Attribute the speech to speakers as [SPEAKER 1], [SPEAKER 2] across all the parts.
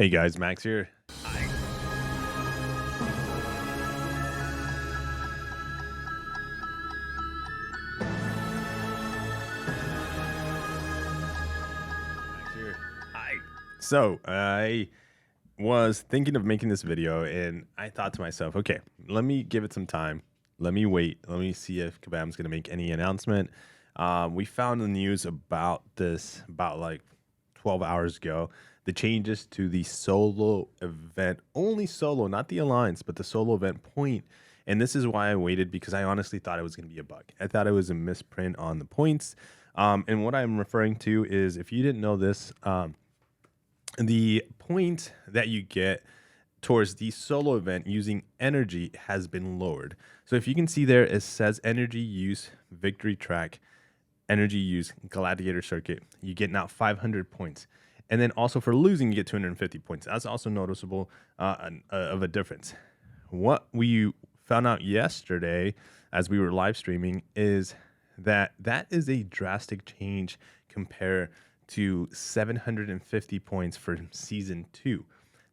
[SPEAKER 1] Hey guys, Max here. Max here. Hi. So I was thinking of making this video, and I thought to myself, okay, let me give it some time. Let me wait. Let me see if Kabam's going to make any announcement. We found the news about this about like 12 hours ago. The changes to the solo event, only solo, not the alliance, but the solo event point. And this is why I waited, because I honestly thought it was going to be a bug. I thought it was a misprint on the points. And what I'm referring to is, if you didn't know this, the point that you get towards the solo event using energy has been lowered. So if you can see there, it says energy use victory track, energy use gladiator circuit. You get now 500 points. And then also for losing, you get 250 points. That's also noticeable of a difference. What we found out yesterday as we were live streaming is that that is a drastic change compared to 750 points for season 2,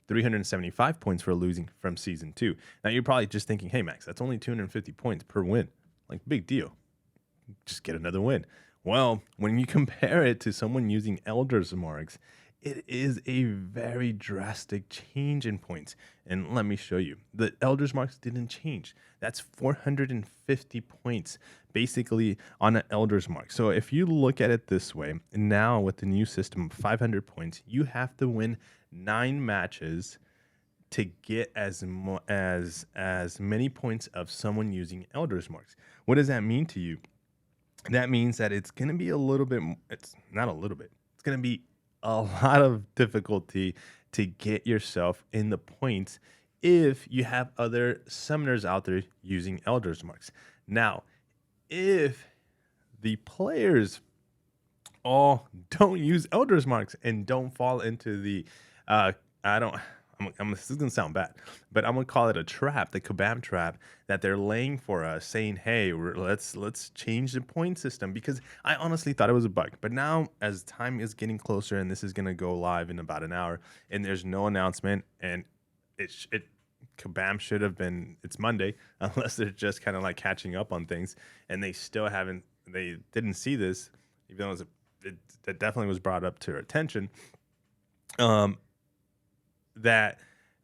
[SPEAKER 1] 375 points for losing from season 2. Now you're probably just thinking, hey Max, that's only 250 points per win. Like, big deal. Just get another win. Well, when you compare it to someone using Elder's Marks, it is a very drastic change in points. And let me show you. The Elder's Marks didn't change. That's 450 points basically on an Elder's Mark. So if you look at it this way, now with the new system of 500 points, you have to win 9 matches to get as many points of someone using Elder's Marks. What does that mean to you? That means that it's going to be a little bit, it's not a little bit, it's going to be a lot of difficulty to get yourself in the points if you have other summoners out there using Elder's Marks. Now, if the players all don't use Elder's Marks and don't fall into the, I don't, this is gonna sound bad, but I'm gonna call it a trap, the Kabam trap that they're laying for us, saying, "Hey, let's change the point system." Because I honestly thought it was a bug, but now as time is getting closer, and this is gonna go live in about an hour, and there's no announcement, and Kabam should have been. It's Monday, unless they're just kind of like catching up on things, and they still haven't. They didn't see this, even though it definitely was brought up to their attention. That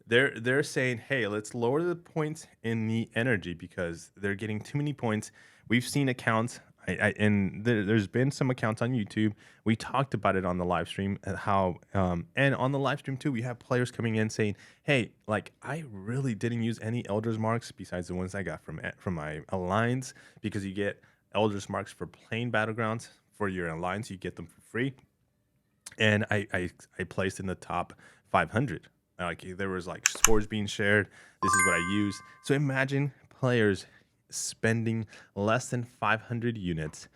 [SPEAKER 1] they're saying, hey, let's lower the points in the energy because they're getting too many points. We've seen accounts, and there's been some accounts on YouTube. We talked about it on the live stream, how and on the live stream too, we have players coming in saying, hey, like, I really didn't use any Elder's Marks besides the ones I got from my alliance, because you get Elder's Marks for playing Battlegrounds. For your alliance, you get them for free. And I placed in the top 500. Like, there was like scores being shared. This is what I used. So imagine players spending less than 500 units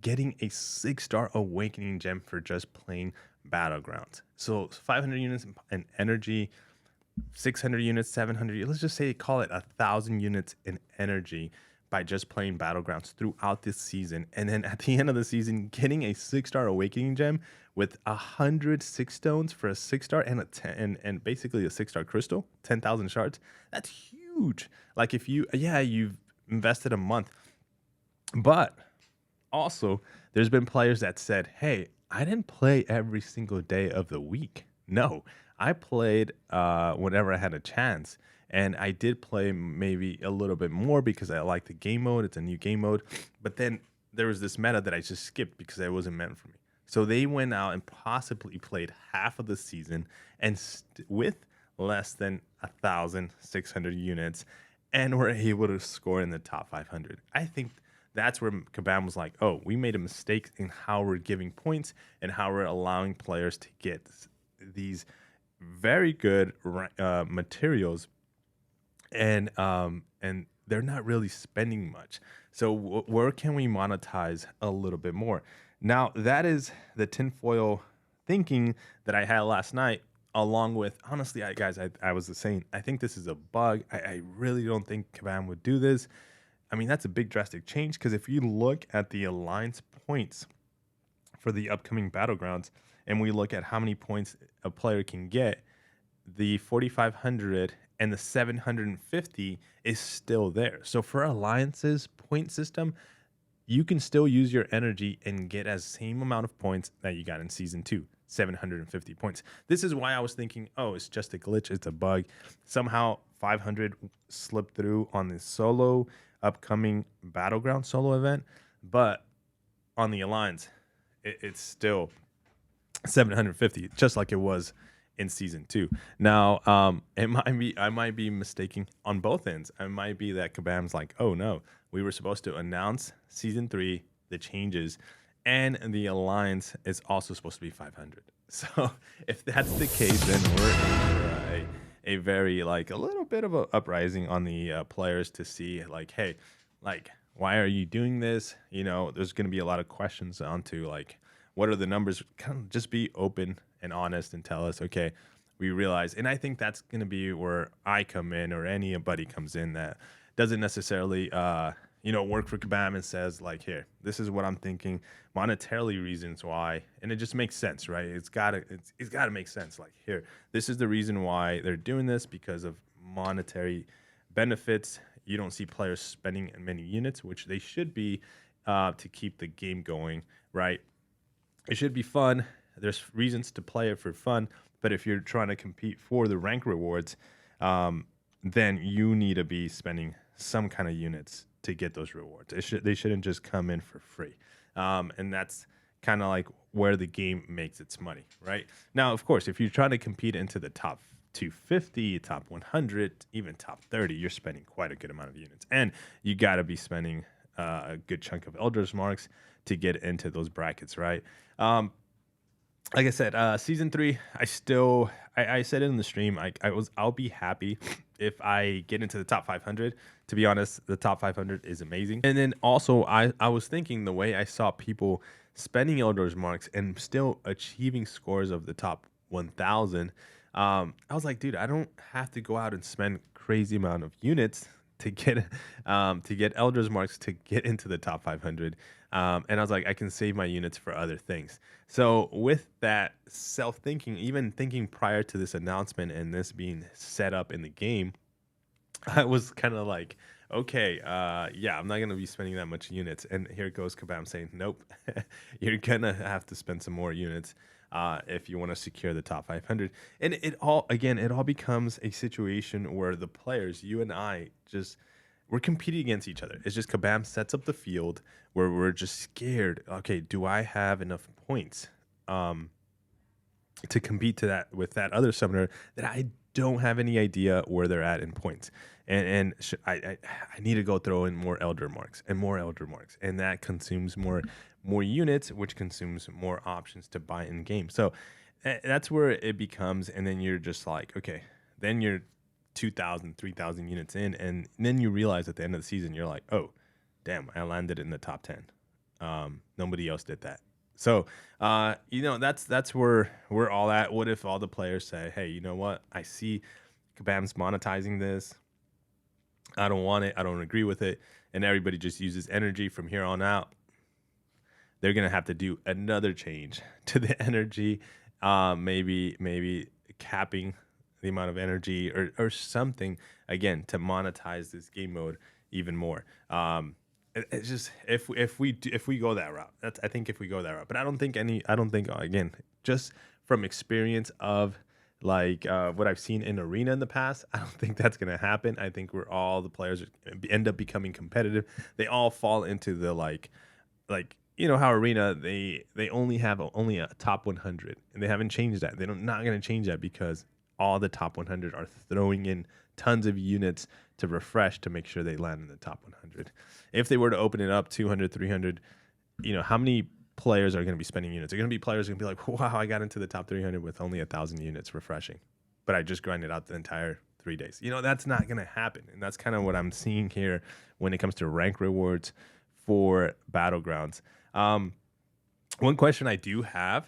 [SPEAKER 1] getting a 6-star awakening gem for just playing Battlegrounds. So 500 units in energy, 600 units, 700. Let's just say call it 1,000 units in energy by just playing Battlegrounds throughout this season. And then at the end of the season, getting a 6-star awakening gem with 100 6 stones for a 6-star and a 10 and basically a 6-star crystal, 10,000 shards. That's huge. Like, if you've invested a month, but also there's been players that said, hey, I didn't play every single day of the week. No, I played whenever I had a chance. And I did play maybe a little bit more because I like the game mode. It's a new game mode. But then there was this meta that I just skipped because it wasn't meant for me. So they went out and possibly played half of the season and with less than 1,600 units, and were able to score in the top 500. I think that's where Kabam was like, oh, we made a mistake in how we're giving points and how we're allowing players to get these very good materials, and they're not really spending much. So where can we monetize a little bit more? Now, that is the tinfoil thinking that I had last night, along with, honestly, I was saying, I think this is a bug. I really don't think Kabam would do this. I mean, that's a big drastic change, because if you look at the alliance points for the upcoming Battlegrounds, and we look at how many points a player can get, the 4,500 and the 750 is still there. So for Alliance's point system, you can still use your energy and get as same amount of points that you got in season 2, 750 points. This is why I was thinking, oh, it's just a glitch, it's a bug. Somehow 500 slipped through on the solo upcoming Battleground solo event, but on the Alliance, it's still 750, just like it was in season 2. Now, I might be mistaking on both ends. I might be that Kabam's like, oh no, we were supposed to announce season 3, the changes, and the Alliance is also supposed to be 500. So if that's the case, then we're in for a very, like, a little bit of a uprising on the players to see, like, hey, like, why are you doing this? You know, there's going to be a lot of questions onto, like, what are the numbers? Kind of just be open and honest and tell us, okay, we realize. And I think that's going to be where I come in, or anybody comes in that doesn't necessarily, work for Kabam and says, like, here, this is what I'm thinking, monetarily reasons why. And it just makes sense, right? It's gotta make sense. Like, here, this is the reason why they're doing this, because of monetary benefits. You don't see players spending many units, which they should be, to keep the game going, right? It should be fun. There's reasons to play it for fun, but if you're trying to compete for the rank rewards, then you need to be spending some kind of units to get those rewards. They shouldn't just come in for free, and that's kind of like where the game makes its money, right? Now, of course, if you're trying to compete into the top 250, top 100, even top 30, you're spending quite a good amount of units, and you got to be spending a good chunk of Elder's Marks to get into those brackets, right? Like I said, season 3, I said it in the stream. I'll be happy if I get into the top 500. To be honest, the top 500 is amazing. And then also, I was thinking, the way I saw people spending Elder's Marks and still achieving scores of the top 1,000, I was like, dude, I don't have to go out and spend crazy amount of units to get Elder's Marks to get into the top 500. And I was like, I can save my units for other things. So with that self-thinking, even thinking prior to this announcement and this being set up in the game, I was kind of like, okay, yeah, I'm not going to be spending that much units. And here goes Kabam saying, nope, you're going to have to spend some more units if you want to secure the top 500. And it all becomes a situation where the players, you and I, we're competing against each other. It's just Kabam sets up the field where we're just scared. Okay, do I have enough points to compete with that other summoner that I don't have any idea where they're at in points? And I need to go throw in more Elder Marks, and that consumes more units, which consumes more options to buy in game. So that's where it becomes, and then you're just like, okay, then you're 2,000, 3,000 units in, and then you realize at the end of the season, you're like, oh, damn, I landed in the top 10. Nobody else did that. So, that's where we're all at. What if all the players say, hey, you know what? I see Kabam's monetizing this. I don't want it. I don't agree with it. And everybody just uses energy from here on out. They're going to have to do another change to the energy, maybe capping the amount of energy or something, again, to monetize this game mode even more. It's just if we go that route, I think if we go that route, but I don't think again, just from experience of like what I've seen in Arena in the past, I don't think that's going to happen. I think all the players end up becoming competitive. They all fall into the like how Arena, they only have a top 100, and they haven't changed that. They're not going to change that because all the top 100 are throwing in tons of units to refresh to make sure they land in the top 100. If they were to open it up 200, 300, how many players are going to be spending units? They're going to be players going to be like, wow, I got into the top 300 with only 1,000 units refreshing, but I just grinded out the entire 3 days. That's not going to happen. And that's kind of what I'm seeing here when it comes to rank rewards for Battlegrounds. One question I do have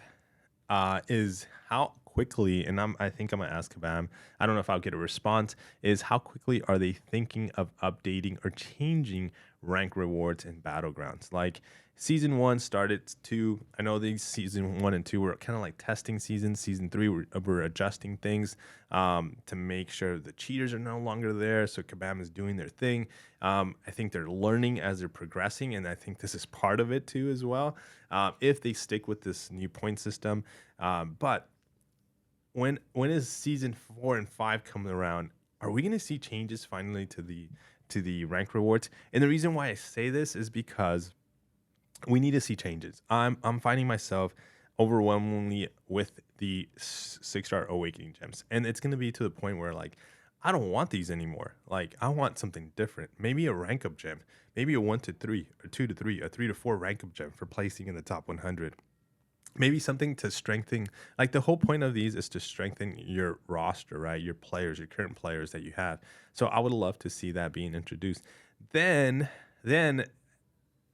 [SPEAKER 1] is how quickly, and I think I'm going to ask Kabam, I don't know if I'll get a response, is how quickly are they thinking of updating or changing rank rewards in Battlegrounds. Like season 1 started to, I know these season 1 and 2 were kind of like testing seasons. Season 3 we're adjusting things to make sure the cheaters are no longer there. So Kabam is doing their thing. I think they're learning as they're progressing, and I think this is part of it too as well. If they stick with this new point system, but when is season 4 and 5 coming around? Are we going to see changes finally to the rank rewards? And the reason why I say this is because we need to see changes. I'm finding myself overwhelmingly with the 6-star awakening gems, and it's going to be to the point where like I don't want these anymore. Like I want something different. Maybe a rank up gem, maybe a 1 to 3, or 2 to 3, a 3 to 4 rank up gem for placing in the top 100. Maybe something to strengthen. Like the whole point of these is to strengthen your roster, right? Your players, your current players that you have. So I would love to see that being introduced. Then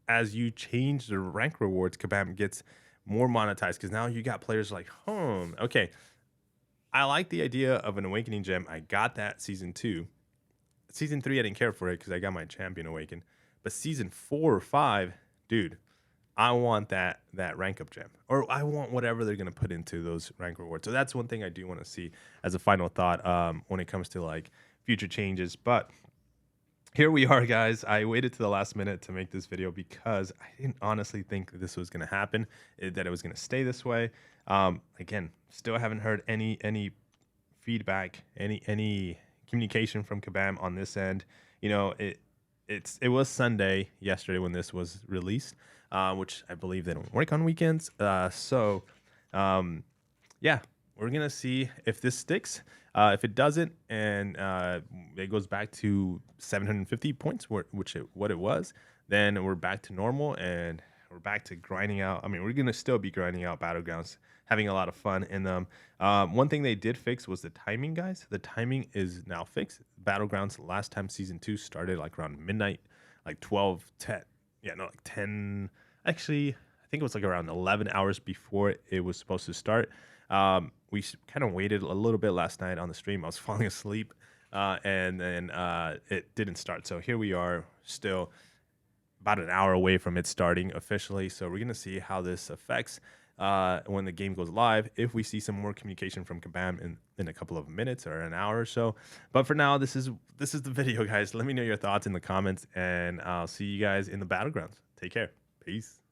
[SPEAKER 1] as you change the rank rewards, Kabam gets more monetized because now you got players like, okay, I like the idea of an awakening gem. I got that season 2. Season 3, I didn't care for it because I got my champion awakened. But season 4 or 5, dude, I want that rank up gem, or I want whatever they're gonna put into those rank rewards. So that's one thing I do want to see as a final thought when it comes to like future changes. But here we are, guys. I waited to the last minute to make this video because I didn't honestly think that this was gonna happen, that it was gonna stay this way. Again, still haven't heard any feedback, any communication from Kabam on this end. You know, it was Sunday yesterday when this was released, which I believe they don't work on weekends. Yeah, we're gonna see if this sticks. If it doesn't, and it goes back to 750 points, what it was, then we're back to normal and we're back to grinding out. I mean, we're gonna still be grinding out Battlegrounds, having a lot of fun in them. One thing they did fix was the timing, guys. The timing is now fixed. Battlegrounds last time season 2 started like around midnight, like 12, 10. Yeah, no, like 10. Actually, I think it was like around 11 hours before it was supposed to start. We kind of waited a little bit last night on the stream. I was falling asleep, and then it didn't start. So here we are, still about an hour away from it starting officially. So we're gonna see how this affects when the game goes live. If we see some more communication from Kabam in a couple of minutes or an hour or so. But for now, this is the video, guys. Let me know your thoughts in the comments, and I'll see you guys in the Battlegrounds. Take care. Peace.